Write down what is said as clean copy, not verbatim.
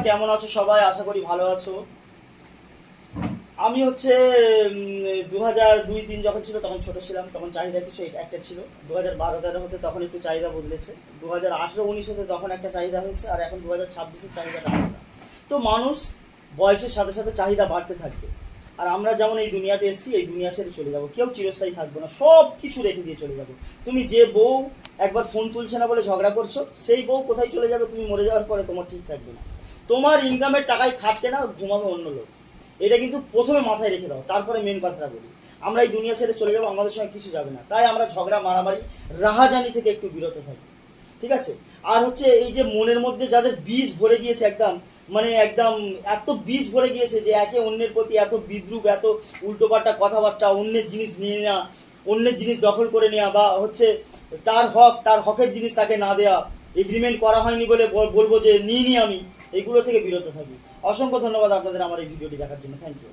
কেমন আছো সবাই? আশা করি ভালো আছো। আমি 2002-03 যখন ছিল তখন ছোট ছিলাম, তখন চাহিদা কিছু একটা ছিল। 2012-13 হতে তখন একটু চাহিদা বদলেছে, 2018-19 হতে তখন একটা চাহিদা হয়েছে, আর এখন 2026-এর চাহিদাটা আলাদা। তো মানুষ বয়সের সাথে সাথে চাহিদা বাড়তে থাকবে। আর আমরা যেমন এই দুনিয়াতে এসেছি, এই দুনিয়া ছেড়ে চলে যাবো, কেউ চিরস্থায়ী থাকবো না, সব কিছু রেখে দিয়ে চলে যাবো। তুমি যে বউ একবার ফোন তুলছে না বলে ঝগড়া করছো, সেই বউ কোথায় চলে যাবে তুমি মরে যাওয়ার পরে? তোমার ঠিক থাকবে না। তোমার ইনকামের টাকায় খাটকে না ঘুমাবে অন্য লোক। এটা কিন্তু প্রথমে মাথায় রেখে দাও, তারপরে মেন কথাটা বলি। আমরা এই দুনিয়া ছেড়ে চলে যাবো, আমাদের সঙ্গে কিছু যাবে না, তাই আমরা ঝগড়া মারামারি রাহাজানি থেকে একটু বিরত থাকি, ঠিক আছে? আর এই যে মনের মধ্যে যাদের বিষ ভরে গিয়েছে একদম, মানে একদম এত বিষ ভরে গিয়েছে যে একে অন্যের প্রতি এত বিদ্রুপ, এত উল্টোপাল্টা কথাবার্তা, অন্যের জিনিস নিয়ে নেওয়া, অন্যের জিনিস দখল করে নেওয়া, বা তার হকের জিনিস তাকে না দেওয়া, এগ্রিমেন্ট করা হয়নি বলে বলবো যে নিইনি আমি, এগুলো থেকে বিরত থাকি। অসংখ্য ধন্যবাদ আপনাদের আমার এই ভিডিওটি দেখার জন্য। Thank you.